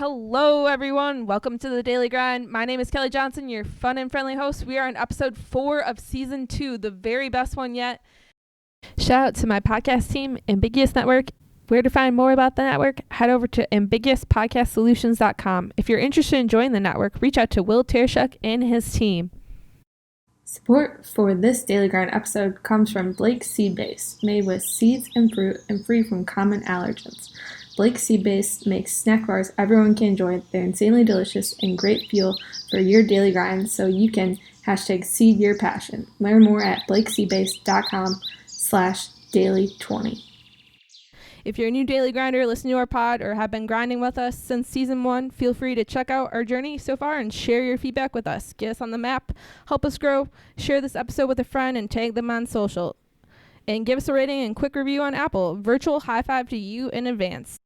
Hello, everyone. Welcome to the Daily Grind. My name is Kelly Johnson, your fun and friendly host. We are on episode 4 of season 2, the very best one yet. Shout out to my podcast team, Ambiguous Network. Where to find more about the network, head over to ambiguouspodcastsolutions.com. If you're interested in joining the network, reach out to Will Tershuk and his team. Support for this Daily Grind episode comes from Blake's Seed Base, made with seeds and fruit and free from common allergens. Blake's Seed Base makes snack bars everyone can enjoy. They're insanely delicious and great fuel for your daily grind, so you can #seed your passion. Learn more at blakeseedbase.com/daily20. If you're a new daily grinder, listen to our pod, or have been grinding with us since season 1, feel free to check out our journey so far and share your feedback with us. Get us on the map, help us grow, share this episode with a friend, and tag them on social. And give us a rating and quick review on Apple. Virtual high five to you in advance.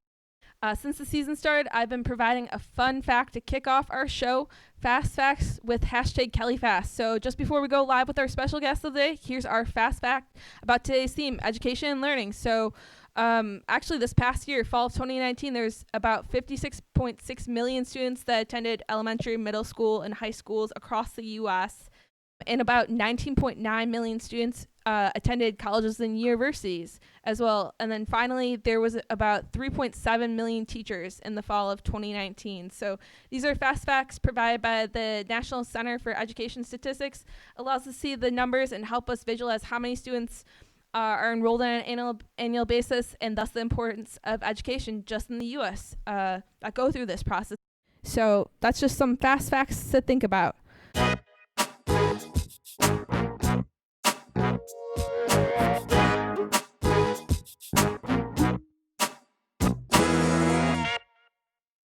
Since the season started, I've been providing a fun fact to kick off our show, Fast Facts with #KellyFast. So just before we go live with our special guest of the day, here's our fast fact about today's theme, education and learning. So actually this past year, fall of 2019, there's about 56.6 million students that attended elementary, middle school, and high schools across the U.S., and about 19.9 million students attended colleges and universities as well. And then finally, there was about 3.7 million teachers in the fall of 2019. So these are fast facts provided by the National Center for Education Statistics. Allows us to see the numbers and help us visualize how many students are enrolled on an annual basis, and thus the importance of education just in the U.S. That go through this process. So that's just some fast facts to think about.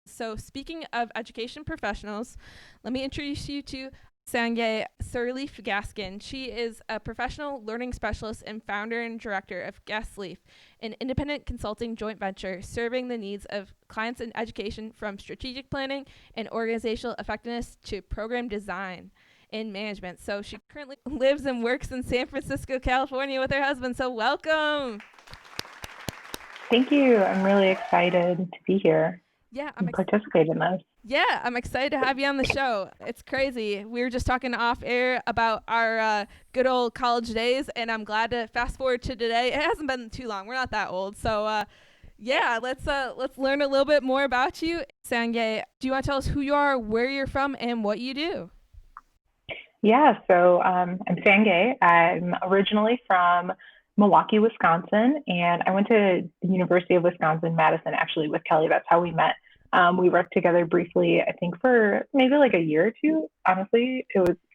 So speaking of education professionals, let me introduce you to Sangay Sirleaf Gaskin. She is a professional learning specialist and founder and director of Sirleif, an independent consulting joint venture serving the needs of clients in education, from strategic planning and organizational effectiveness to program design and management. So she currently lives and works in San Francisco, California with her husband. So welcome. Thank you. I'm really excited to be here. Yeah, participate in this. Yeah, I'm excited to have you on the show. It's crazy. We were just talking off air about our good old college days, and I'm glad to fast forward to today. It hasn't been too long. We're not that old. So yeah, let's learn a little bit more about you. Sangay, do you want to tell us who you are, where you're from, and what you do? Yeah, so I'm Sangay. I'm originally from Milwaukee, Wisconsin, and I went to the University of Wisconsin-Madison, actually, with Kelly. That's how we met. We worked together briefly, I think, for maybe like a year or two. Honestly,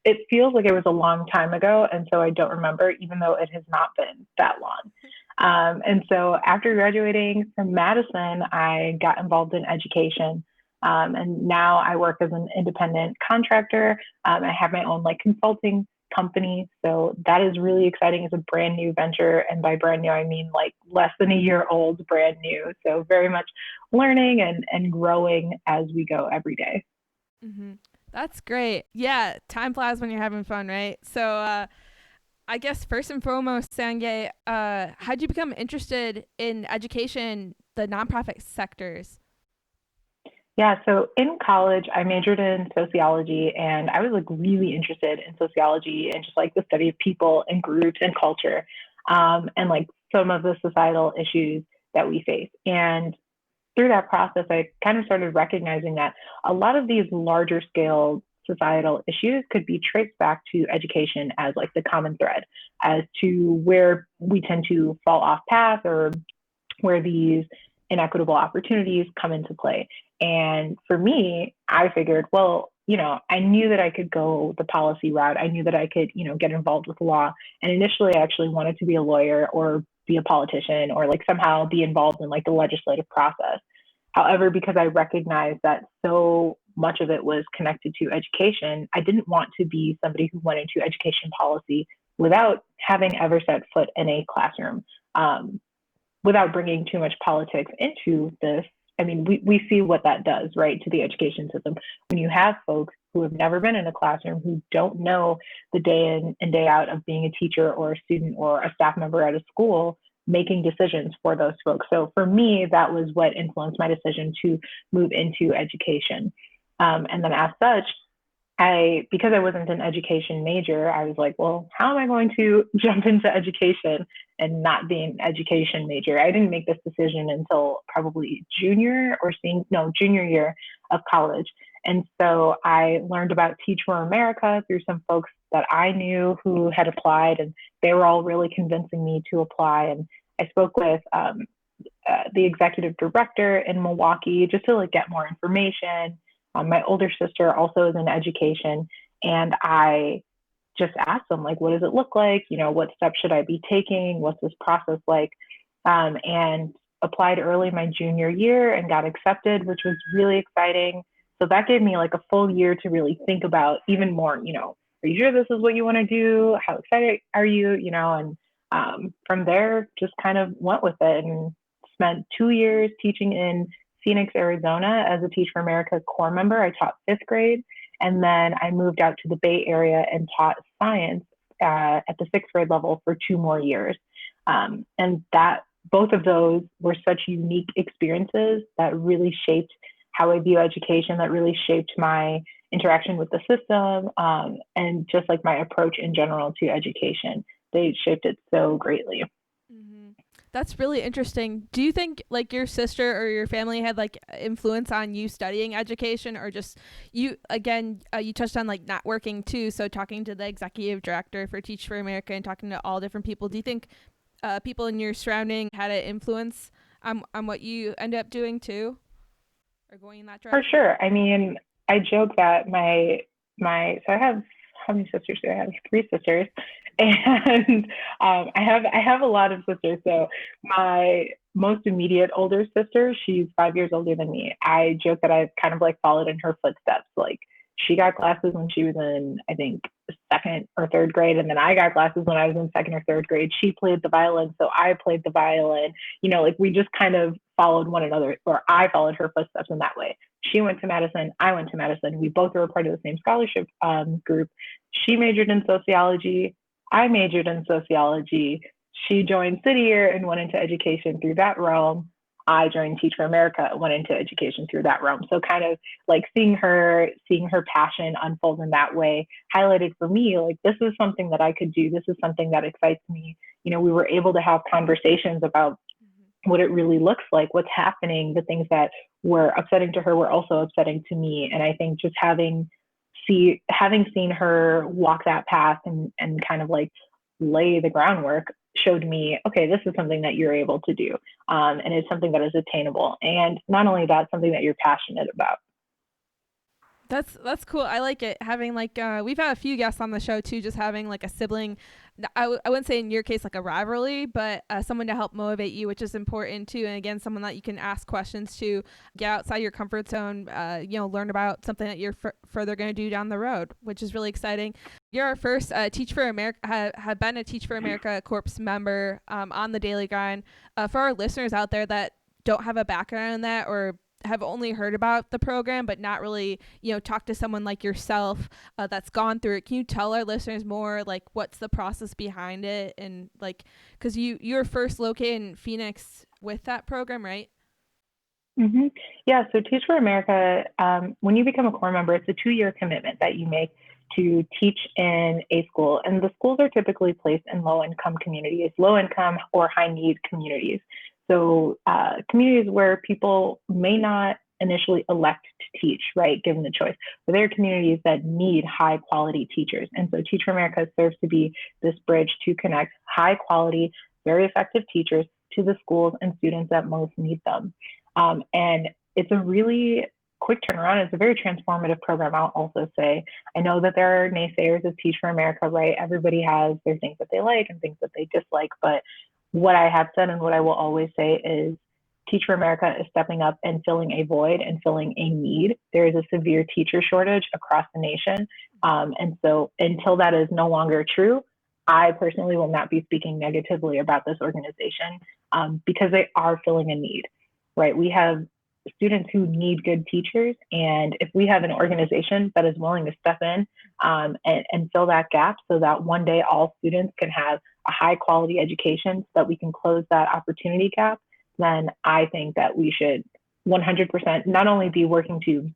it feels like it was a long time ago, and so I don't remember, even though it has not been that long. And so after graduating from Madison, I got involved in education, and now I work as an independent contractor. I have my own consulting company, so that is really exciting. It's a brand new venture, and by brand new I mean less than a year old, brand new. So very much learning and growing as we go every day. Mm-hmm. That's great. Yeah, time flies when you're having fun, right? So I guess first and foremost, Sangay, how'd you become interested in education, the nonprofit sectors? Yeah, so in college, I majored in sociology, and I was really interested in sociology and just the study of people and groups and culture, and some of the societal issues that we face. And through that process, I kind of started recognizing that a lot of these larger scale societal issues could be traced back to education as the common thread, as to where we tend to fall off path, or where these inequitable opportunities come into play. And for me, I figured, well, I knew that I could go the policy route. I knew that I could, get involved with law. And initially, I actually wanted to be a lawyer or be a politician, or somehow be involved in the legislative process. However, because I recognized that so much of it was connected to education, I didn't want to be somebody who went into education policy without having ever set foot in a classroom, without bringing too much politics into this. I mean, we see what that does, right, to the education system. When you have folks who have never been in a classroom, who don't know the day in and day out of being a teacher or a student or a staff member at a school, making decisions for those folks. So for me, that was what influenced my decision to move into education. And then as such, because I wasn't an education major, I was like, well, how am I going to jump into education and not be an education major? I didn't make this decision until probably junior year of college. And so I learned about Teach for America through some folks that I knew who had applied, and they were all really convincing me to apply. And I spoke with the executive director in Milwaukee just to like get more information. My older sister also is in education, and I just asked them, like, what does it look like? What steps should I be taking? What's this process like? And applied early my junior year and got accepted, which was really exciting. So that gave me like a full year to really think about even more, are you sure this is what you want to do? How excited are you? And from there, just kind of went with it and spent 2 years teaching in Phoenix, Arizona as a Teach for America core member. I taught 5th grade, and then I moved out to the Bay Area and taught science at the 6th grade level for 2 more years. And that both of those were such unique experiences that really shaped how I view education, that really shaped my interaction with the system, and just like my approach in general to education. They shaped it so greatly. That's really interesting. Do you think like your sister or your family had like influence on you studying education, or just you, again, you touched on like networking too. So talking to the executive director for Teach for America and talking to all different people. Do you think people in your surrounding had an influence on what you ended up doing too, or going in that direction? For sure. I mean, I joke that so I have, how many sisters do I have? 3 sisters. And I have a lot of sisters. So my most immediate older sister, she's 5 years older than me. I joke that I've kind of like followed in her footsteps. Like she got glasses when she was in, I think, 2nd or 3rd grade. And then I got glasses when I was in 2nd or 3rd grade. She played the violin, so I played the violin. Like we just kind of followed one another, or I followed her footsteps in that way. She went to Madison, I went to Madison. We both were a part of the same scholarship group. She majored in sociology. I majored in sociology. She joined City Year and went into education through that realm. I joined Teach for America, went into education through that realm. So kind of like seeing her passion unfold in that way highlighted for me, like, this is something that I could do. This is something that excites me. We were able to have conversations about what it really looks like, what's happening, the things that were upsetting to her were also upsetting to me. And I think just having seen her walk that path and kind of like lay the groundwork showed me, okay, this is something that you're able to do. And it's something that is attainable. And not only that, something that you're passionate about. That's cool. I like it. Having like, we've had a few guests on the show too, just having like a sibling, I wouldn't say in your case like a rivalry, but someone to help motivate you, which is important too. And again, someone that you can ask questions to, get outside your comfort zone, learn about something that you're further going to do down the road, which is really exciting. You're our first Teach for America, have been a Teach for America Corps member on the Daily Grind. For our listeners out there that don't have a background in that, or have only heard about the program but not really talk to someone like yourself that's gone through it, can you tell our listeners more like what's the process behind it? And like, because you're first located in Phoenix with that program, right? Mm-hmm. Yeah, so Teach for America, when you become a core member, it's a 2-year commitment that you make to teach in a school, and the schools are typically placed in low income or high need communities. So communities where people may not initially elect to teach, right, given the choice, but there are communities that need high quality teachers. And so Teach for America serves to be this bridge to connect high quality, very effective teachers to the schools and students that most need them. And it's a really quick turnaround. It's a very transformative program, I'll also say. I know that there are naysayers of Teach for America, right? Everybody has their things that they like and things that they dislike, but what I have said and what I will always say is Teach for America is stepping up and filling a void and filling a need. There is a severe teacher shortage across the nation. And so until that is no longer true, I personally will not be speaking negatively about this organization because they are filling a need, right? We have students who need good teachers. And if we have an organization that is willing to step in and fill that gap so that one day all students can have a high quality education so that we can close that opportunity gap, then I think that we should 100% not only be working to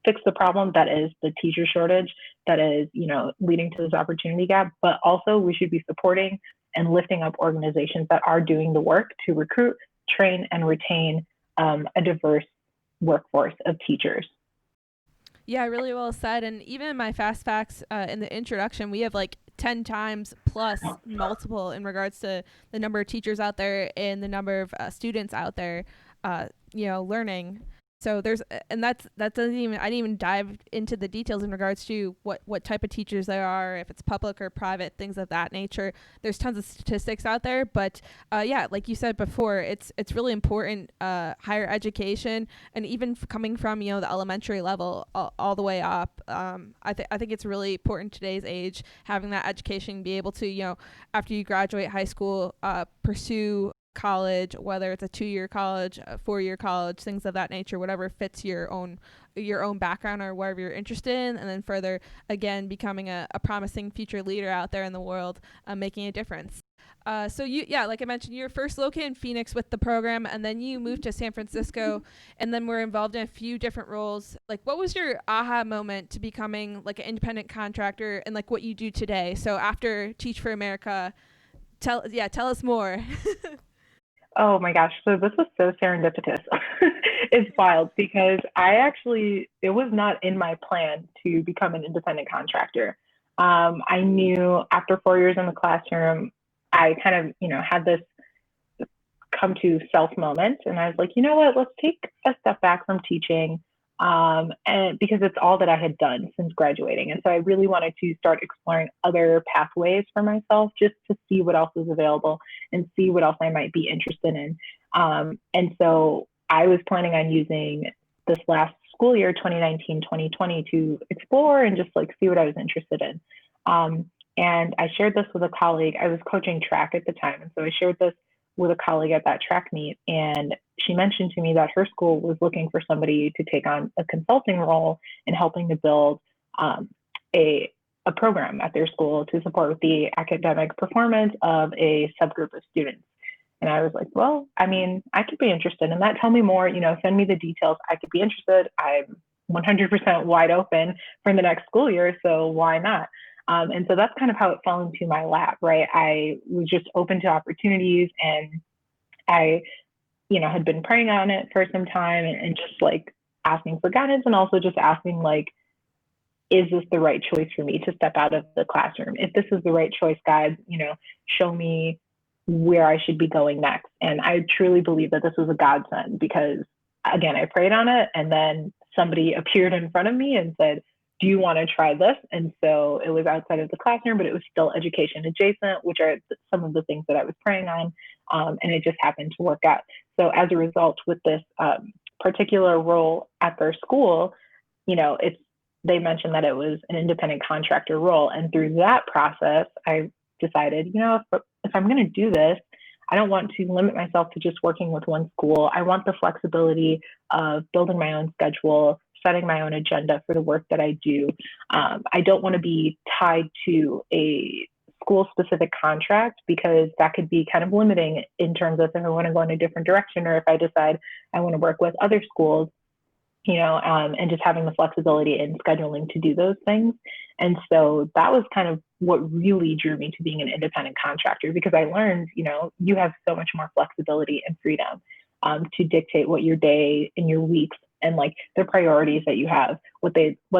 fix the problem that is the teacher shortage that is, leading to this opportunity gap, but also we should be supporting and lifting up organizations that are doing the work to recruit, train, and retain a diverse workforce of teachers. Yeah, really well said. And even in my fast facts in the introduction, we have like 10 times plus multiple in regards to the number of teachers out there and the number of students out there, learning. So that doesn't even, I didn't even dive into the details in regards to what type of teachers there are, if it's public or private, things of that nature. There's tons of statistics out there, but like you said before, it's really important, higher education, and even coming from, the elementary level all the way up. I think it's really important in today's age, having that education, be able to, after you graduate high school, pursue college, whether it's a 2-year college, a 4-year college, things of that nature, whatever fits your own background or whatever you're interested in, and then further, again, becoming a promising future leader out there in the world, making a difference. So like I mentioned, you were first located in Phoenix with the program, and then you moved to San Francisco, and then were involved in a few different roles. Like, what was your aha moment to becoming like an independent contractor and like what you do today? So after Teach for America, tell us more. Oh my gosh. So this was so serendipitous. It's wild because it was not in my plan to become an independent contractor. I knew after 4 years in the classroom, I kind of, had this come to self moment. And I was like, you know what, let's take a step back from teaching. And because it's all that I had done since graduating. And so I really wanted to start exploring other pathways for myself just to see what else is available and see what else I might be interested in. And so I was planning on using this last school year, 2019-2020, to explore and just like see what I was interested in. And I shared this with a colleague. I was coaching track at the time. And so I shared this with a colleague at that track meet. And she mentioned to me that her school was looking for somebody to take on a consulting role in helping to build a program at their school to support the academic performance of a subgroup of students. And I was like, well, I mean, I could be interested in that. Tell me more, send me the details. I could be interested. I'm 100% wide open for the next school year. So why not? And so that's kind of how it fell into my lap, right? I was just open to opportunities, and I, had been praying on it for some time and just like asking for guidance, and also just asking like, is this the right choice for me to step out of the classroom? If this is the right choice, God, show me where I should be going next. And I truly believe that this was a godsend because, again, I prayed on it, and then somebody appeared in front of me and said, do you want to try this? And so it was outside of the classroom, but it was still education adjacent, which are some of the things that I was praying on. And it just happened to work out. So as a result, with this particular role at their school, they mentioned that it was an independent contractor role. And through that process, I decided, if I'm going to do this, I don't want to limit myself to just working with one school. I want the flexibility of building my own schedule, setting my own agenda for the work that I do. I don't want to be tied to a school-specific contract because that could be kind of limiting in terms of if I want to go in a different direction or if I decide I want to work with other schools, and just having the flexibility in scheduling to do those things. And so that was kind of what really drew me to being an independent contractor, because I learned, you have so much more flexibility and freedom to dictate what your day and your weeks and like the priorities that you have, what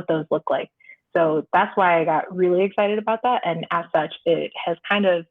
those look like. So that's why I got really excited about that. And as such, it has kind of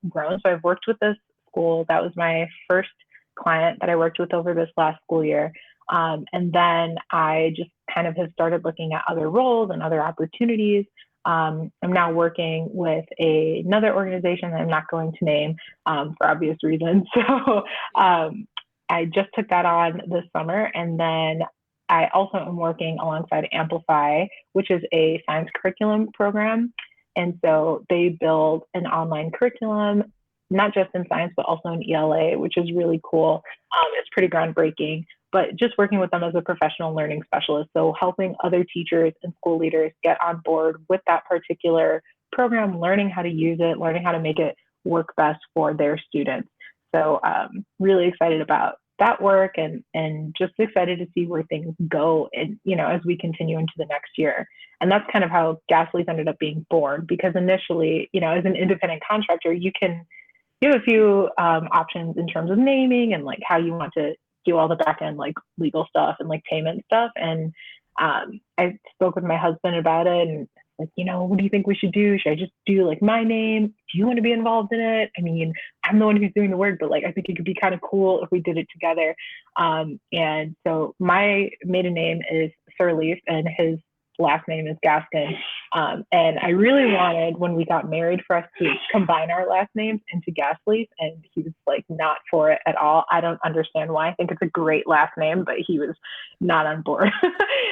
grown. So I've worked with this school. That was my first client that I worked with over this last school year. And then I just kind of have started looking at other roles and other opportunities. I'm now working with another organization that I'm not going to name for obvious reasons. So I just took that on this summer. And then I also am working alongside Amplify, which is a science curriculum program. And so they build an online curriculum, not just in science, but also in ELA, which is really cool. It's pretty groundbreaking, but just working with them as a professional learning specialist. So helping other teachers and school leaders get on board with that particular program, learning how to use it, learning how to make it work best for their students. So really excited about that work, and just excited to see where things go, and as we continue into the next year. And that's kind of how Gasleaf ended up being born, because initially, as an independent contractor, you have a few options in terms of naming and like how you want to do all the back end like legal stuff and like payment stuff. And I spoke with my husband about it, and like, what do you think we should do? Should I just do like my name? Do you want to be involved in it? I mean, I'm the one who's doing the work, but like, I think it could be kind of cool if we did it together. And so my maiden name is Sirleif, and his last name is Gaskin. And I really wanted, when we got married, for us to combine our last names into Gasleaf, and he was like not for it at all. I don't understand why. I think it's a great last name, but he was not on board.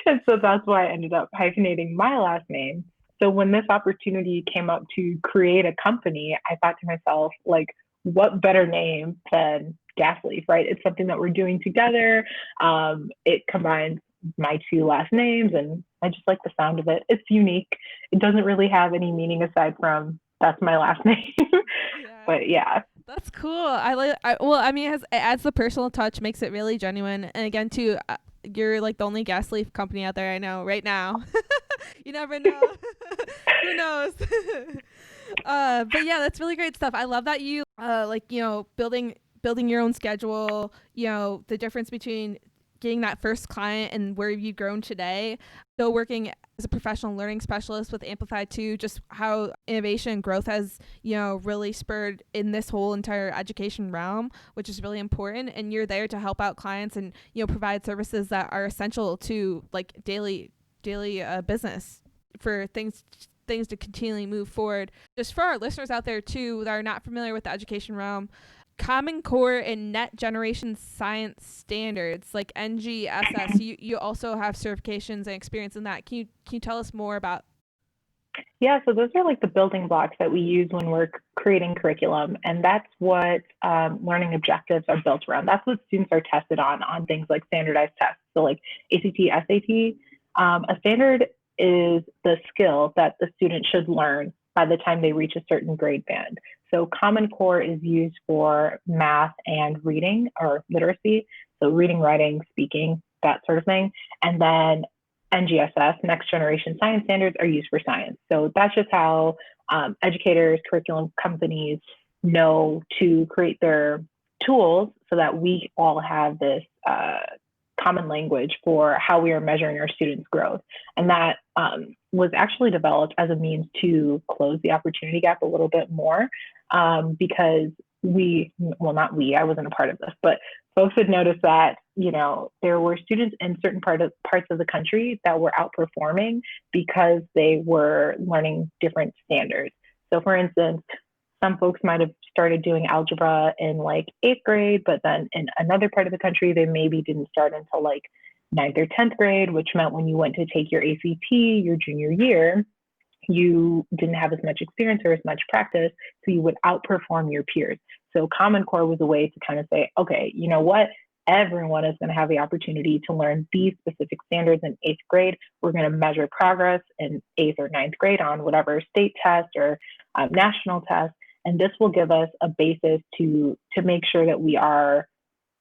And so that's why I ended up hyphenating my last name. So when this opportunity came up to create a company, I thought to myself, like, what better name than Gasleaf, right? It's something that we're doing together. It combines my two last names, and I just like the sound of it. It's unique. It doesn't really have any meaning aside from that's my last name. Yeah. But yeah. That's cool. It adds the personal touch, makes it really genuine. And again, too, you're like the only gas leaf company out there I know right now. You never know. Who knows? But yeah, that's really great stuff. I love that you building your own schedule. The difference between getting that first client and where you've grown today. Still working as a professional learning specialist with Amplify too, just how innovation and growth has, really spurred in this whole entire education realm, which is really important. And you're there to help out clients and, provide services that are essential to like daily business for things to continually move forward. Just for our listeners out there too that are not familiar with the education realm, Common Core and Net Generation Science Standards, like NGSS, you also have certifications and experience in that. Can you tell us more about? Yeah, so those are like the building blocks that we use when we're creating curriculum, and that's what learning objectives are built around. That's what students are tested on things like standardized tests. So like ACT, SAT, a standard is the skill that the student should learn by the time they reach a certain grade band. So Common Core is used for math and reading or literacy. So reading, writing, speaking, that sort of thing. And then NGSS, Next Generation Science Standards, are used for science. So that's just how educators, curriculum companies know to create their tools so that we all have this common language for how we are measuring our students' growth. And that was actually developed as a means to close the opportunity gap a little bit more, because not we, I wasn't a part of this, but folks had noticed that, there were students in certain parts of the country that were outperforming because they were learning different standards. So for instance, some folks might have started doing algebra in like 8th grade, but then in another part of the country, they maybe didn't start until like 9th or 10th grade, which meant when you went to take your ACT your junior year, you didn't have as much experience or as much practice, so you would outperform your peers. So Common Core was a way to kind of say, okay, you know what? Everyone is going to have the opportunity to learn these specific standards in 8th grade. We're going to measure progress in 8th or 9th grade on whatever state test or national test. And this will give us a basis to make sure that we are,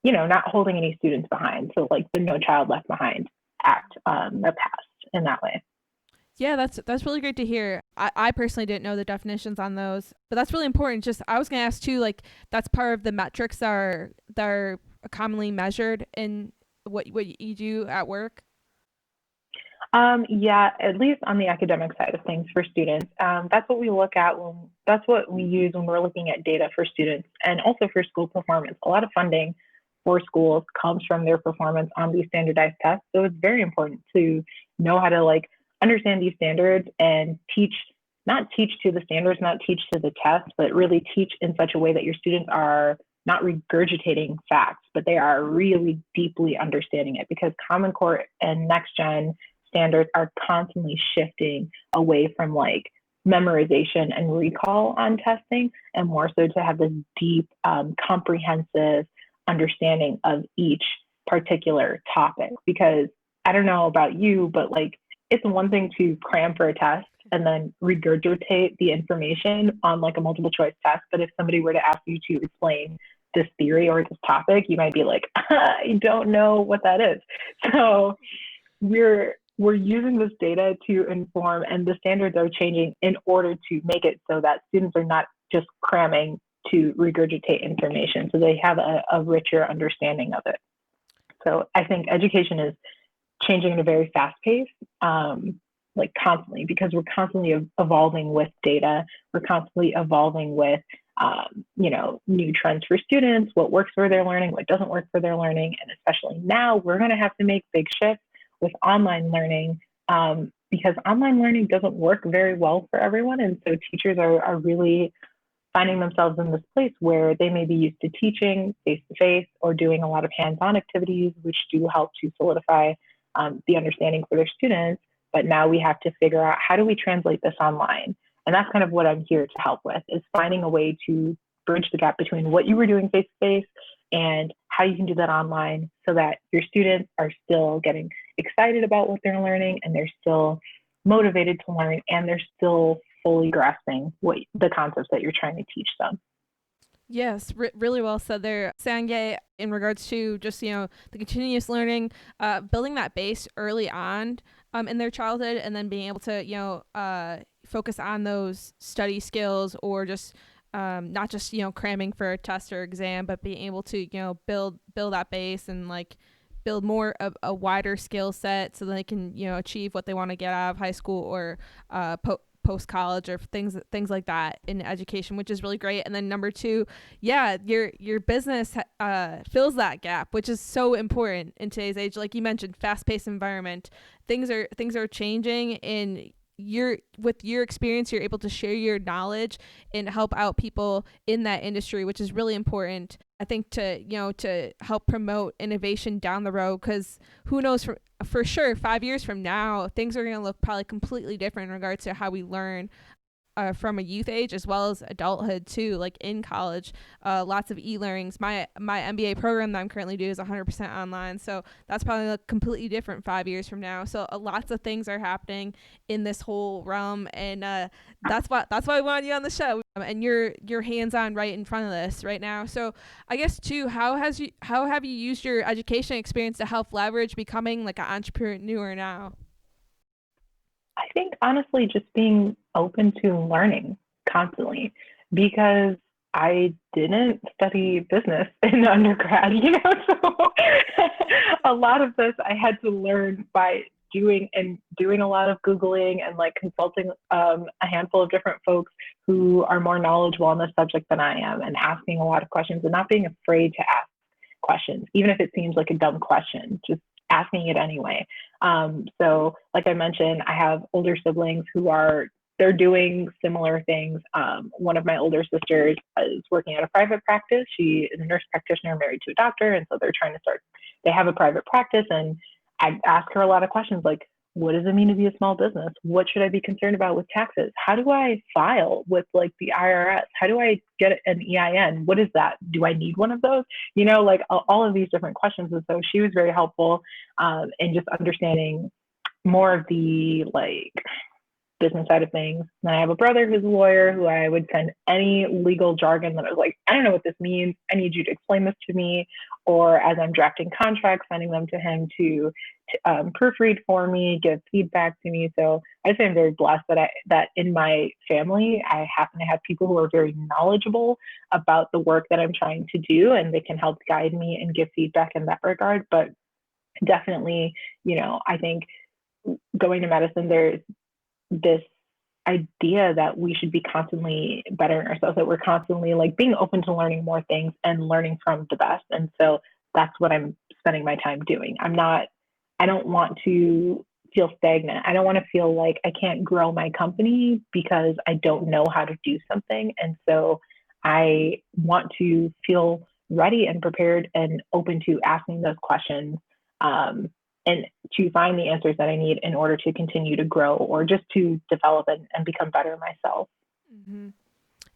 not holding any students behind. So like the No Child Left Behind Act are passed in that way. Yeah, that's really great to hear. I personally didn't know the definitions on those, but that's really important. Just I was going to ask too, like that's part of the metrics that are commonly measured in what you do at work. Yeah, at least on the academic side of things for students. That's what we look at that's what we use when we're looking at data for students and also for school performance. A lot of funding for schools comes from their performance on these standardized tests. So it's very important to know how to like understand these standards and not teach to the standards, not teach to the test, but really teach in such a way that your students are not regurgitating facts, but they are really deeply understanding it, because Common Core and Next Gen standards are constantly shifting away from like memorization and recall on testing, and more so to have this deep, comprehensive understanding of each particular topic. Because I don't know about you, but like it's one thing to cram for a test and then regurgitate the information on like a multiple choice test. But if somebody were to ask you to explain this theory or this topic, you might be like, I don't know what that is. So we're using this data to inform, and the standards are changing in order to make it so that students are not just cramming to regurgitate information, so they have a richer understanding of it. So I think education is changing at a very fast pace, like constantly, because we're constantly evolving with data. We're constantly evolving with, new trends for students, what works for their learning, what doesn't work for their learning. And especially now, we're going to have to make big shifts with online learning, because online learning doesn't work very well for everyone. And so teachers are really finding themselves in this place where they may be used to teaching face-to-face or doing a lot of hands-on activities, which do help to solidify the understanding for their students. But now we have to figure out, how do we translate this online? And that's kind of what I'm here to help with, is finding a way to bridge the gap between what you were doing face-to-face and how you can do that online, so that your students are still getting excited about what they're learning, and they're still motivated to learn, and they're still fully grasping the concepts that you're trying to teach them. Yes, really well said there, Sangay, in regards to just, the continuous learning, building that base early on in their childhood, and then being able to, focus on those study skills, or just not just, cramming for a test or exam, but being able to, build that base, and like build more of a wider skill set, so they can, achieve what they want to get out of high school, or post college, or things like that in education, which is really great. And then number two, your business fills that gap, which is so important in today's age. Like you mentioned, fast-paced environment, things are changing, and with your experience, you're able to share your knowledge and help out people in that industry, which is really important, I think, to help promote innovation down the road. Because who knows, for sure 5 years from now, things are going to look probably completely different in regards to how we learn from a youth age as well as adulthood too. Like in college, lots of e-learnings. My MBA program that I'm currently doing is 100% online, so that's probably completely different 5 years from now. So lots of things are happening in this whole realm, and that's why I wanted you on the show. And you're hands-on right in front of this right now. So I guess too, how have you used your education experience to help leverage becoming like an entrepreneur now? I think honestly, just being open to learning constantly, because I didn't study business in undergrad, so a lot of this I had to learn by doing a lot of Googling, and like consulting a handful of different folks who are more knowledgeable on this subject than I am, and asking a lot of questions, and not being afraid to ask questions, even if it seems like a dumb question, just asking it anyway. So like I mentioned, I have older siblings they're doing similar things. One of my older sisters is working at a private practice. She is a nurse practitioner married to a doctor. And so they have a private practice, and I ask her a lot of questions like, what does it mean to be a small business? What should I be concerned about with taxes? How do I file with like the IRS? How do I get an EIN? What is that? Do I need one of those? Like all of these different questions. And so she was very helpful in just understanding more of the like business side of things. And I have a brother who's a lawyer, who I would send any legal jargon that I was like, I don't know what this means. I need you to explain this to me. Or as I'm drafting contracts, sending them to him to proofread for me, give feedback to me. So I say I'm very blessed that in my family, I happen to have people who are very knowledgeable about the work that I'm trying to do, and they can help guide me and give feedback in that regard. But definitely, I think going to medicine, there's this idea that we should be constantly bettering ourselves, that we're constantly like being open to learning more things and learning from the best. And so that's what I'm spending my time doing. I don't want to feel stagnant. I don't want to feel like I can't grow my company because I don't know how to do something. And so I want to feel ready and prepared and open to asking those questions, and to find the answers that I need in order to continue to grow, or just to develop and become better myself. Mm-hmm.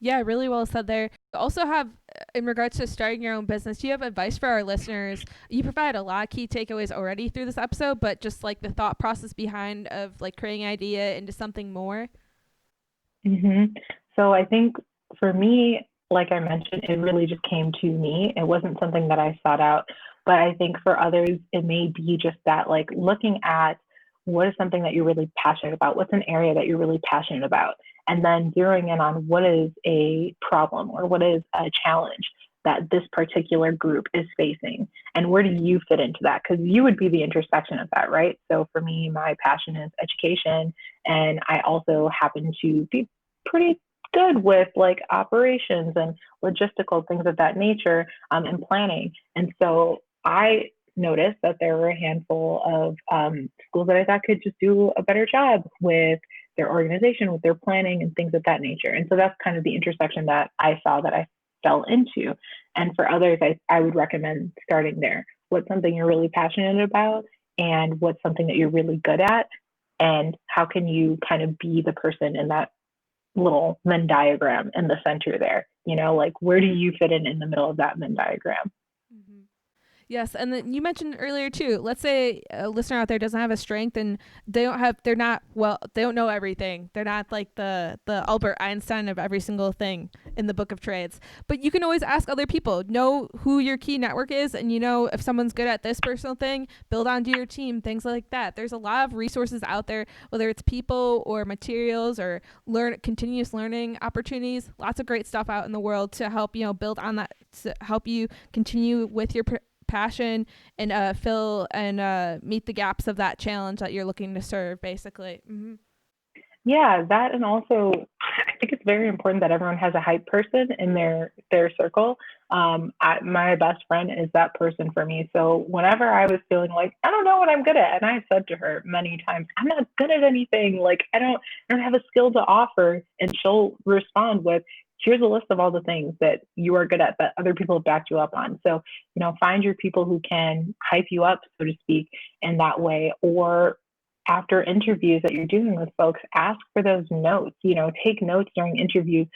Yeah, really well said there. Also have in regards to starting your own business, do you have advice for our listeners? You provide a lot of key takeaways already through this episode, but just like the thought process behind of like creating an idea into something more. hmm So I think for me, like I mentioned, it really just came to me. It wasn't something that I sought out. But I think for others, it may be just that, like looking at what is something that you're really passionate about, what's an area that you're really passionate about, and then zeroing in on what is a problem or what is a challenge that this particular group is facing, and where do you fit into that? Because you would be the intersection of that, right? So for me, my passion is education, and I also happen to be pretty good with like operations and logistical things of that nature, and planning. And so I noticed that there were a handful of schools that I thought could just do a better job with their organization, with their planning, and things of that nature. And so that's kind of the intersection that I saw that I fell into. And for others, I would recommend starting there. What's something you're really passionate about, and what's something that you're really good at, and how can you kind of be the person in that little Venn diagram in the center there? Like where do you fit in the middle of that Venn diagram? Mm-hmm. Yes, and then you mentioned earlier too. Let's say a listener out there doesn't have a strength, and they're not well. They don't know everything. They're not like the Albert Einstein of every single thing in the book of trades. But you can always ask other people. Know who your key network is, and if someone's good at this personal thing, build onto your team. Things like that. There's a lot of resources out there, whether it's people or materials or continuous learning opportunities. Lots of great stuff out in the world to help build on that, to help you continue with your passion and fill and meet the gaps of that challenge that you're looking to serve, basically. Mm-hmm. Yeah, that, and also I think it's very important that everyone has a hype person in their circle. My best friend is that person for me. So whenever I was feeling like I don't know what I'm good at, and I said to her many times, I'm not good at anything. Like I don't have a skill to offer, and she'll respond with, here's a list of all the things that you are good at that other people have backed you up on. So, find your people who can hype you up, so to speak, in that way. Or after interviews that you're doing with folks, ask for those notes. Take notes during interviews,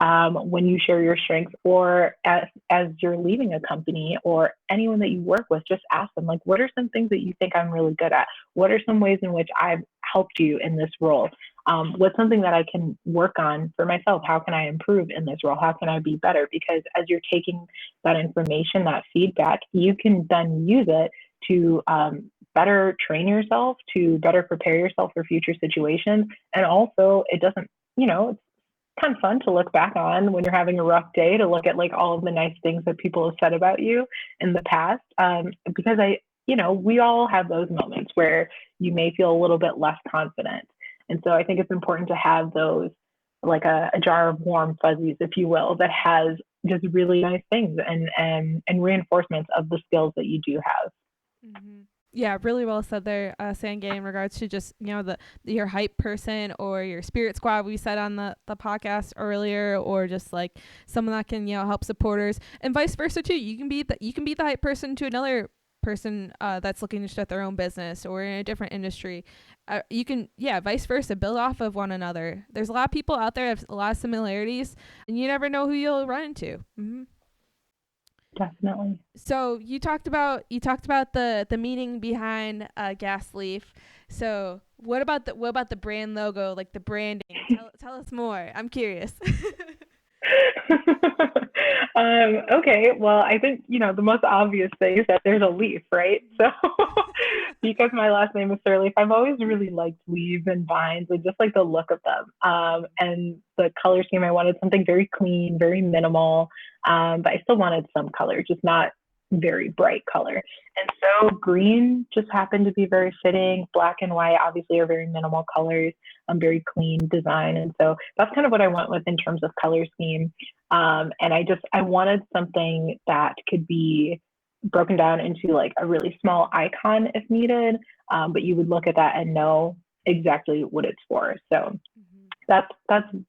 when you share your strengths, or as you're leaving a company or anyone that you work with, just ask them, like, what are some things that you think I'm really good at? What are some ways in which I've helped you in this role? What's something that I can work on for myself? How can I improve in this role? How can I be better? Because as you're taking that information, that feedback, you can then use it to better train yourself, to better prepare yourself for future situations. And also, it doesn't, it's kind of fun to look back on when you're having a rough day, to look at like all of the nice things that people have said about you in the past. Because we all have those moments where you may feel a little bit less confident. And so I think it's important to have those, like a jar of warm fuzzies, if you will, that has just really nice things and reinforcements of the skills that you do have. Mm-hmm. Yeah, really well said there, Sangay, in regards to just, your hype person or your spirit squad we said on the podcast earlier, or just like someone that can, help supporters, and vice versa too. You can be the hype person to another person that's looking to start their own business or in a different industry. You can, vice versa, build off of one another. There's a lot of people out there that have a lot of similarities, and you never know who you'll run into. Mm-hmm. Definitely. So you talked about the meaning behind Gas Leaf. So what about the brand logo, like the branding? Tell us more. I'm curious. Okay, well, I think the most obvious thing is that there's a leaf, right? So because my last name is Sirleaf, I've always really liked leaves and vines, and just like the look of them. And the color scheme, I wanted something very clean, very minimal, but I still wanted some color, just not very bright color. And so green just happened to be very fitting. Black and white obviously are very minimal colors, very clean design. And so that's kind of what I went with in terms of color scheme. And I wanted something that could be broken down into like a really small icon if needed, but you would look at that and know exactly what it's for. So that's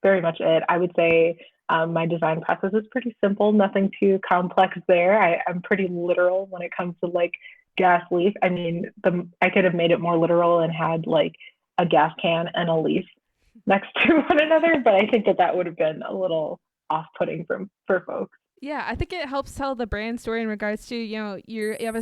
very much it. I would say my design process is pretty simple, nothing too complex there. I'm pretty literal when it comes to like gas leaf. I mean, I could have made it more literal and had like a gas can and a leaf next to one another, but I think that would have been a little off-putting for folks. Yeah, I think it helps tell the brand story in regards to, you have a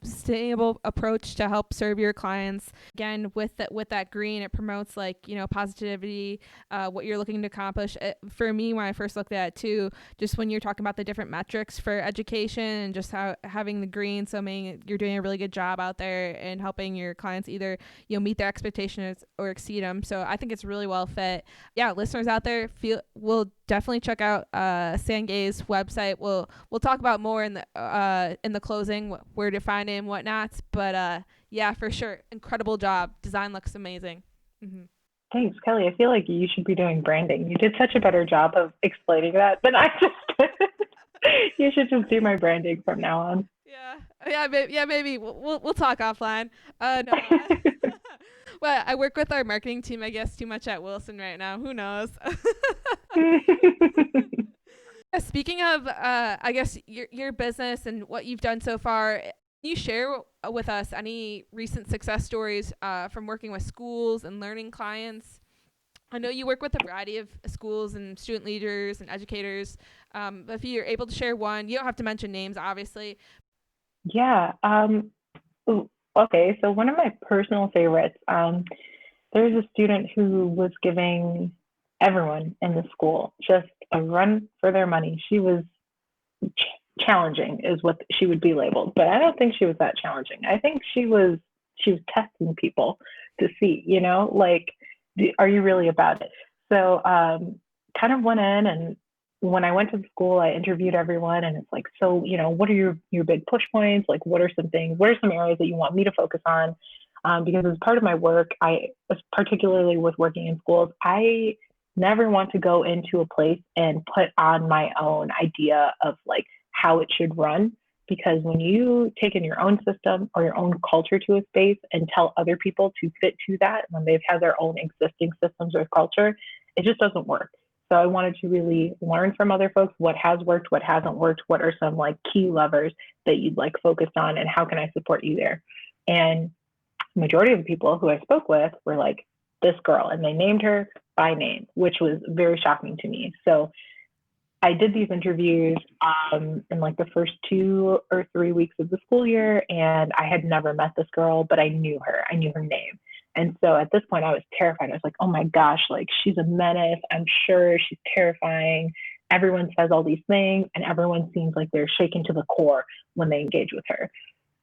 sustainable approach to help serve your clients. Again, with that green, it promotes like, positivity, what you're looking to accomplish. For me, when I first looked at it too, just when you're talking about the different metrics for education and just how having the green, so meaning you're doing a really good job out there and helping your clients either meet their expectations or exceed them. So I think it's really well fit. Yeah, listeners out there, will definitely check out Sangay's website. We'll talk about more in the closing, where to find it and whatnot. But yeah, for sure, incredible job. Design looks amazing. Mm-hmm. Thanks, Kelly. I feel like you should be doing branding. You did such a better job of explaining that than I just did. You should just do my branding from now on. Yeah, maybe we'll talk offline. No. Well, I work with our marketing team, I guess, too much at Wilson right now. Who knows? Speaking of, I guess, your business and what you've done so far, can you share with us any recent success stories from working with schools and learning clients? I know you work with a variety of schools and student leaders and educators, but if you're able to share one, you don't have to mention names, obviously. Yeah. Okay. So one of my personal favorites, there's a student who was giving everyone in the school just a run for their money. She was challenging, is what she would be labeled, but I don't think she was that challenging. I think she was testing people to see, like, are you really about it? So kind of went in, and when I went to the school, I interviewed everyone, and it's like, so, what are your big push points? Like, what are some areas that you want me to focus on? Because as part of my work, particularly with working in schools, I never want to go into a place and put on my own idea of like how it should run. Because when you take in your own system or your own culture to a space and tell other people to fit to that when they've had their own existing systems or culture, it just doesn't work. So I wanted to really learn from other folks what has worked, what hasn't worked, what are some like key levers that you'd like focused on, and how can I support you there? And the majority of the people who I spoke with were like, this girl, and they named her by name, which was very shocking to me. So I did these interviews in like the first 2 or 3 weeks of the school year, and I had never met this girl, but I knew her. I knew her name. And so at this point, I was terrified. I was like, oh my gosh, like she's a menace. I'm sure she's terrifying. Everyone says all these things, and everyone seems like they're shaken to the core when they engage with her.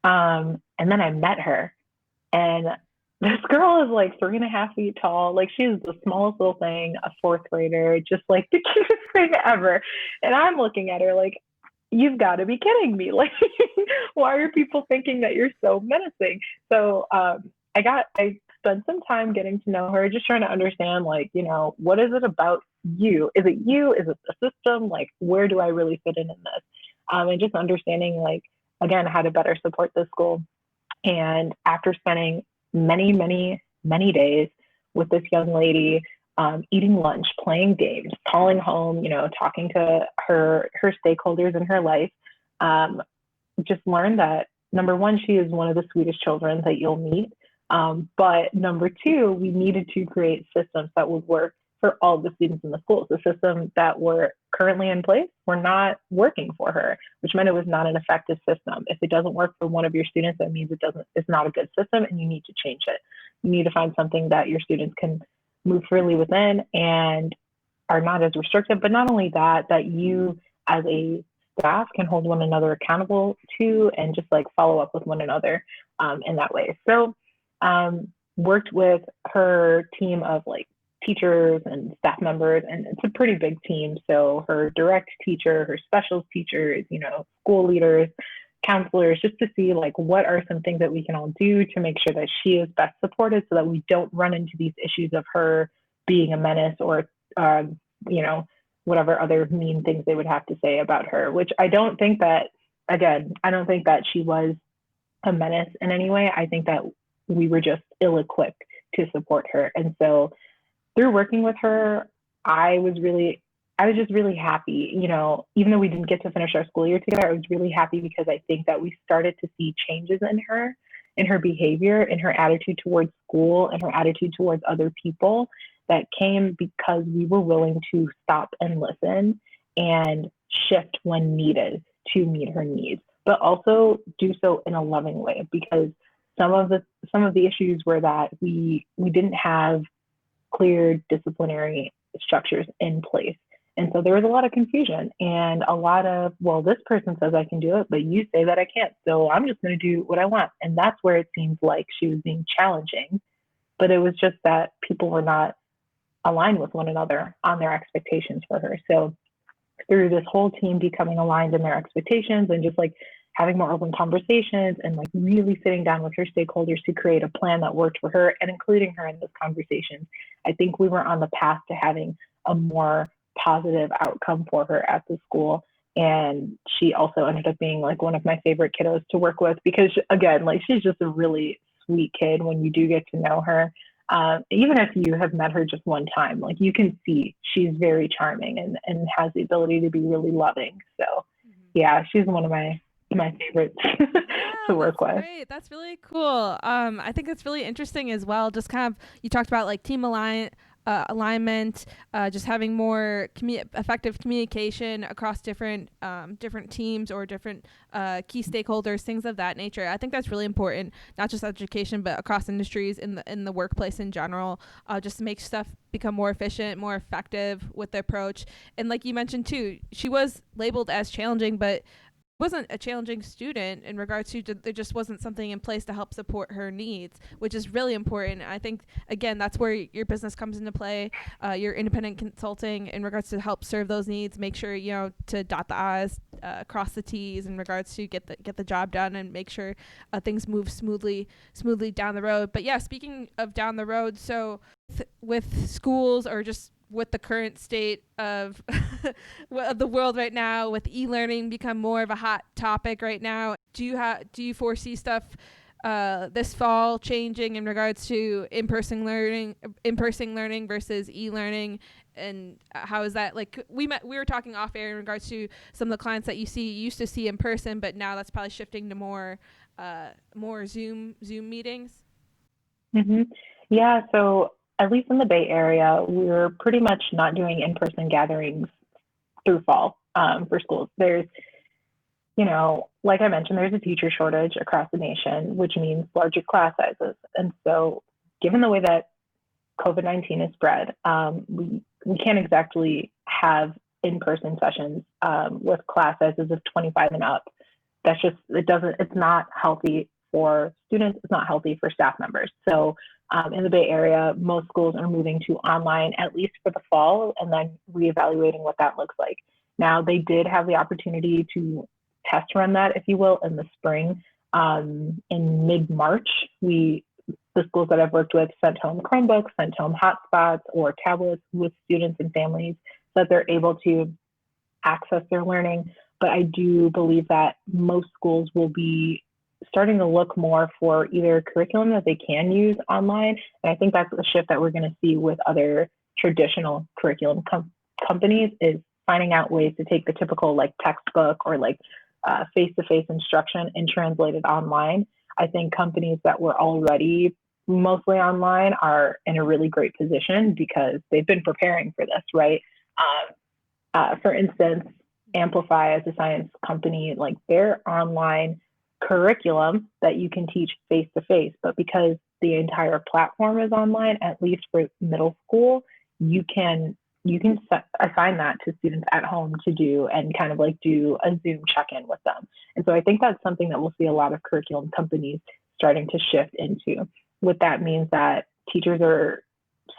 And then I met her, and this girl is like 3.5 feet tall. Like she's the smallest little thing, a fourth grader, just like the cutest thing ever. And I'm looking at her like, you've got to be kidding me. Like, why are people thinking that you're so menacing? So I spent some time getting to know her, just trying to understand, like, what is it about you? Is it you? Is it the system? Like, where do I really fit in this? And just understanding, like, again, how to better support this school. And after spending many days with this young lady, eating lunch, playing games, calling home, talking to her stakeholders in her life, just learned that, number one, she is one of the sweetest children that you'll meet. But number two, we needed to create systems that would work for all the students in the schools. The systems that were currently in place were not working for her, which meant it was not an effective system. If it doesn't work for one of your students, that means it's not a good system, and you need to change it. You need to find something that your students can move freely within and are not as restrictive. But not only that you as a staff can hold one another accountable to, and just like follow up with one another in that way. So worked with her team of like teachers and staff members, and it's a pretty big team. So her direct teacher, her specials teachers, school leaders, counselors, just to see like what are some things that we can all do to make sure that she is best supported, so that we don't run into these issues of her being a menace or whatever other mean things they would have to say about her, which I don't think that she was a menace in any way. I think that we were just ill-equipped to support her. And so through working with her, I was just really happy, even though we didn't get to finish our school year together. I was really happy because I think that we started to see changes in her behavior, in her attitude towards school, and her attitude towards other people that came because we were willing to stop and listen and shift when needed to meet her needs, but also do so in a loving way, because some of the issues were that we didn't have clear disciplinary structures in place. And so there was a lot of confusion and a lot of, well, this person says I can do it, but you say that I can't. So I'm just going to do what I want. And that's where it seems like she was being challenging. But it was just that people were not aligned with one another on their expectations for her. So through this whole team becoming aligned in their expectations and just like having more open conversations and like really sitting down with her stakeholders to create a plan that worked for her and including her in those conversations, I think we were on the path to having a more positive outcome for her at the school. And she also ended up being like one of my favorite kiddos to work with because, again, like she's just a really sweet kid when you do get to know her. Even if you have met her just one time, like you can see she's very charming and has the ability to be really loving. So yeah, she's one of my favorites to work with. Great. That's really cool. I think it's really interesting as well. Just kind of, you talked about like team alignment, just having more effective communication across different teams or different key stakeholders, things of that nature. I think that's really important, not just education, but across industries in the workplace in general, just to make stuff become more efficient, more effective with the approach. And like you mentioned too, she was labeled as challenging, but wasn't a challenging student in regards to there just wasn't something in place to help support her needs, which is really important. I think, again, that's where your business comes into play, your independent consulting in regards to help serve those needs, make sure, to dot the I's, cross the T's in regards to get the job done and make sure things move smoothly down the road. But yeah, speaking of down the road, so with schools or just with the current state of of the world right now, with e-learning become more of a hot topic right now, do you foresee stuff this fall changing in regards to in-person learning versus e-learning? And how is that, like, we were talking off air in regards to some of the clients that you used to see in person, but now that's probably shifting to more Zoom meetings. Mm-hmm. Yeah, so at least in the Bay Area, we're pretty much not doing in-person gatherings through fall for schools. There's, like I mentioned, there's a teacher shortage across the nation, which means larger class sizes. And so given the way that COVID-19 is spread, we can't exactly have in-person sessions with class sizes of 25 and up. It's not healthy for students. It's not healthy for staff members. So in the Bay Area, most schools are moving to online, at least for the fall, and then reevaluating what that looks like. Now, they did have the opportunity to test run that, if you will, in the spring. In mid-March, the schools that I've worked with sent home Chromebooks, sent home hotspots or tablets with students and families so that they're able to access their learning. But I do believe that most schools will be starting to look more for either curriculum that they can use online. And I think that's a shift that we're going to see with other traditional curriculum companies, is finding out ways to take the typical like textbook or like face-to-face instruction and translate it online. I think companies that were already mostly online are in a really great position because they've been preparing for this, right? For instance, Amplify as a science company, like their online curriculum that you can teach face to face, but because the entire platform is online, at least for middle school, you can assign that to students at home to do and kind of like do a Zoom check-in with them. And so I think that's something that we'll see a lot of curriculum companies starting to shift into. What that means that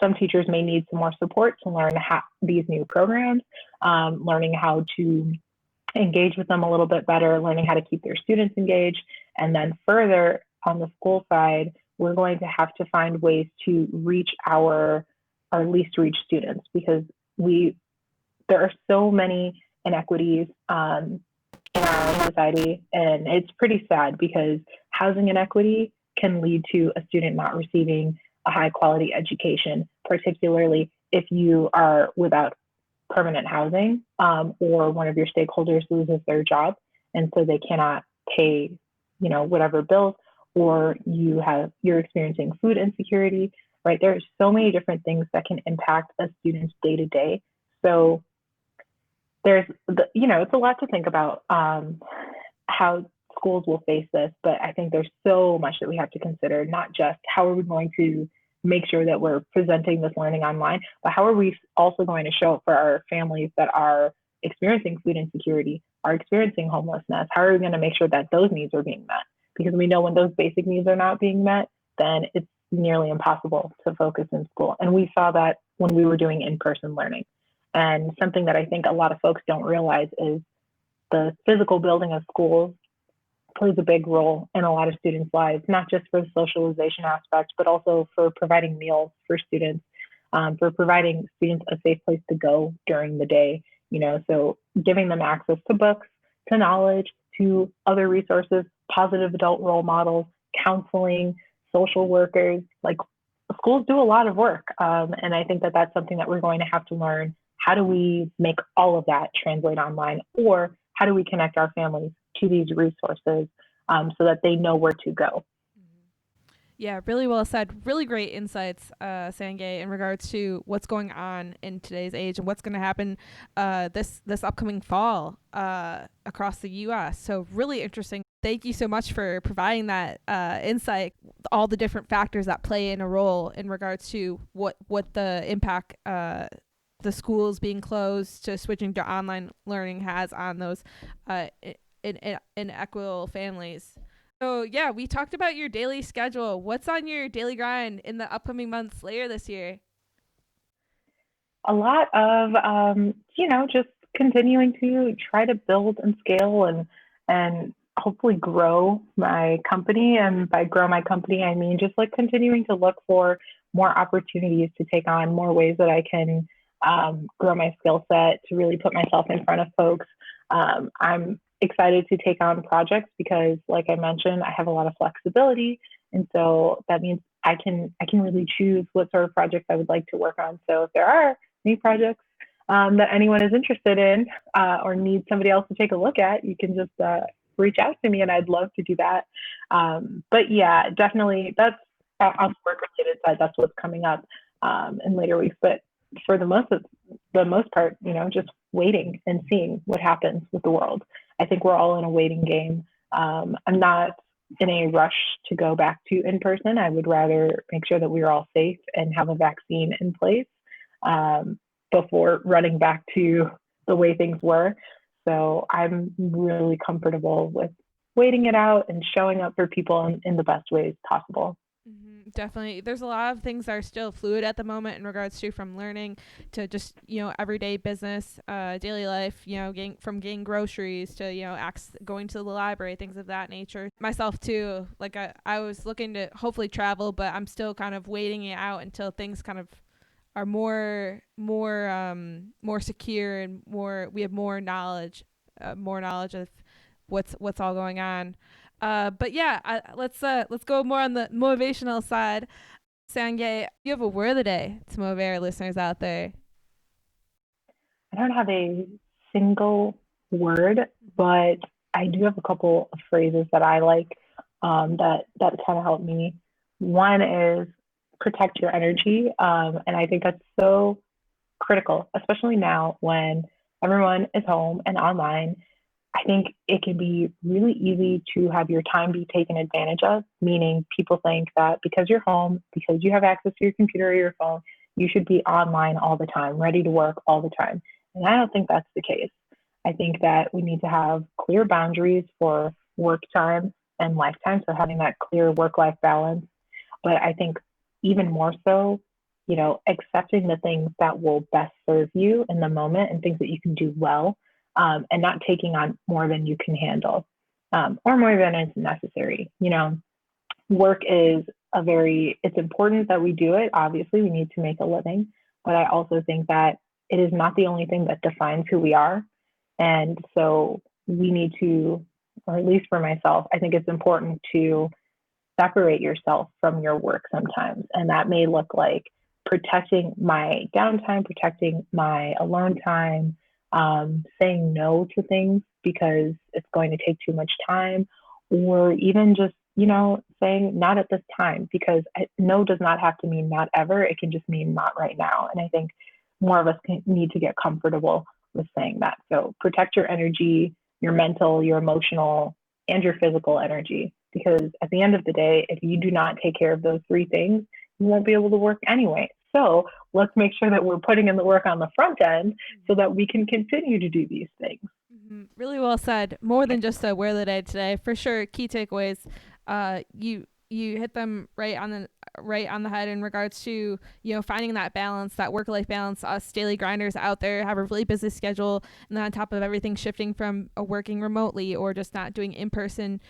some teachers may need some more support to learn these new programs, learning how to engage with them a little bit better, learning how to keep their students engaged. And then further on the school side, we're going to have to find ways to reach our least reached students, because there are so many inequities in our society. And it's pretty sad because housing inequity can lead to a student not receiving a high quality education, particularly if you are without permanent housing, or one of your stakeholders loses their job and so they cannot pay, whatever bills, or you're experiencing food insecurity. right? There are so many different things that can impact a student's day to day. So it's a lot to think about how schools will face this, but I think there's so much that we have to consider, not just how are we going to make sure that we're presenting this learning online, but how are we also going to show up for our families that are experiencing food insecurity, are experiencing homelessness? How are we going to make sure that those needs are being met? Because we know when those basic needs are not being met, then it's nearly impossible to focus in school. And we saw that when we were doing in-person learning. And something that I think a lot of folks don't realize is the physical building of schools plays a big role in a lot of students' lives, not just for the socialization aspect, but also for providing meals for students, for providing students a safe place to go during the day. So giving them access to books, to knowledge, to other resources, positive adult role models, counseling, social workers. Like, schools do a lot of work, and I think that that's something that we're going to have to learn. How do we make all of that translate online, or how do we connect our families to these resources so that they know where to go? Yeah, really well said. Really great insights, Sangay, in regards to what's going on in today's age and what's going to happen this upcoming fall across the U.S. So really interesting. Thank you so much for providing that insight, all the different factors that play in a role in regards to what the impact the schools being closed to switching to online learning has on those inequitable families. So yeah, we talked about your daily schedule. What's on your daily grind in the upcoming months later this year? A lot of just continuing to try to build and scale and hopefully grow my company. And by grow my company, I mean just like continuing to look for more opportunities to take on more ways that I can grow my skill set, to really put myself in front of folks. I'm excited to take on projects because, like I mentioned, I have a lot of flexibility, and so that means I can really choose what sort of projects I would like to work on. So if there are any projects that anyone is interested in or needs somebody else to take a look at, you can just reach out to me, and I'd love to do that. But yeah, definitely that's on the work related side. That's what's coming up in later weeks. But for the most part, just waiting and seeing what happens with the world. I think we're all in a waiting game. I'm not in a rush to go back to in person. I would rather make sure that we're all safe and have a vaccine in place before running back to the way things were. So I'm really comfortable with waiting it out and showing up for people in the best ways possible. Definitely. There's a lot of things that are still fluid at the moment in regards to from learning to just, everyday business, daily life, getting groceries to, going to the library, things of that nature. Myself too, like I was looking to hopefully travel, but I'm still kind of waiting it out until things kind of are more secure and we have more knowledge of what's all going on. But yeah, let's go more on the motivational side. Sangay, you have a word of the day to motivate our listeners out there. I don't have a single word, but I do have a couple of phrases that I like that kind of help me. One is protect your energy, and I think that's so critical, especially now when everyone is home and online. I think it can be really easy to have your time be taken advantage of, meaning people think that because you're home, because you have access to your computer or your phone, you should be online all the time, ready to work all the time. And I don't think that's the case. I think that we need to have clear boundaries for work time and lifetime, so having that clear work-life balance. But I think even more so, accepting the things that will best serve you in the moment and things that you can do well, and not taking on more than you can handle, or more than is necessary. Work is it's important that we do it. Obviously, we need to make a living, but I also think that it is not the only thing that defines who we are. And so we need to, or at least for myself, I think it's important to separate yourself from your work sometimes. And that may look like protecting my downtime, protecting my alone time, saying no to things because it's going to take too much time, or even just, saying not at this time, because no does not have to mean not ever. It can just mean not right now. And I think more of us need to get comfortable with saying that. So protect your energy, your mental, your emotional, and your physical energy. Because at the end of the day, if you do not take care of those three things, you won't be able to work anyway. So let's make sure that we're putting in the work on the front end so that we can continue to do these things. Really well said. More than just a word of the day today, for sure. Key takeaways. You hit them right on the head in regards to, you know, finding that balance, that work-life balance. Us daily grinders out there have a really busy schedule, and then on top of everything, shifting from working remotely or just not doing in-person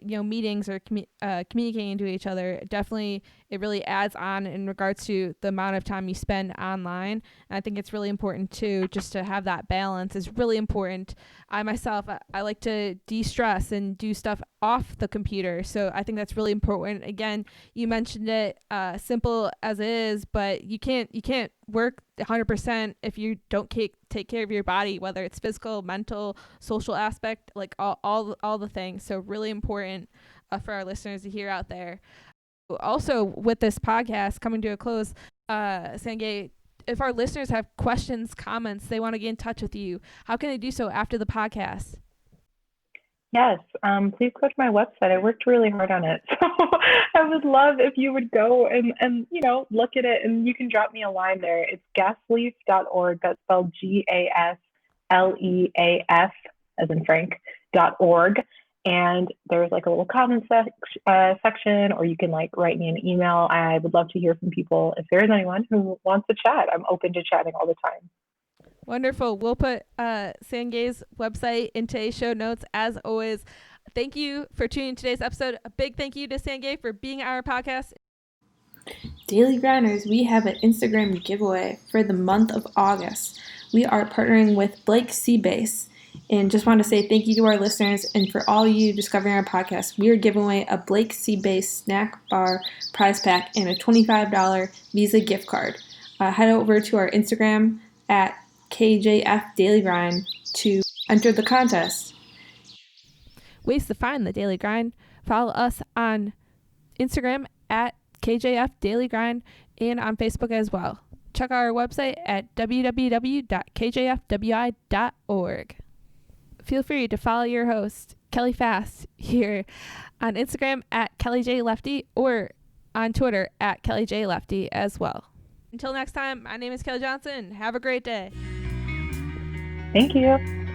meetings or communicating to each other. Definitely, it really adds on in regards to the amount of time you spend online. And I think it's really important too, just to have that balance is really important. I myself, I like to de-stress and do stuff off the computer. So I think that's really important. Again, you mentioned it, simple as it is, but you can't work 100% if you don't take care of your body, whether it's physical, mental, social aspect, like all the things. So really important for our listeners to hear out there. Also, with this podcast coming to a close, Sangay, if our listeners have questions, comments, they want to get in touch with you, how can they do so after the podcast? Yes, please go to my website. I worked really hard on it. So I would love if you would go and look at it, and you can drop me a line there. It's gasleaf.org. That's spelled GASLEAF as in Frank.org. And there's like a little comment section, or you can like write me an email. I would love to hear from people. If there is anyone who wants to chat, I'm open to chatting all the time. Wonderful. We'll put Sangay's website in today's show notes as always. Thank you for tuning in today's episode. A big thank you to Sangay for being on our podcast. Daily Grinders, we have an Instagram giveaway for the month of August. We are partnering with Blake Seabase. And just want to say thank you to our listeners, and for all you discovering our podcast, we are giving away a Blake Seabase snack bar prize pack and a $25 Visa gift card. Head over to our Instagram at KJF Daily Grind to enter the contest. Ways to find the Daily Grind. Follow us on Instagram at KJF Daily Grind and on Facebook as well. Check out our website at www.kjfwi.org. Feel free to follow your host, Kelly Fast, here on Instagram at Kelly J Lefty or on Twitter at Kelly J Lefty as well. Until next time, my name is Kelly Johnson. Have a great day. Thank you.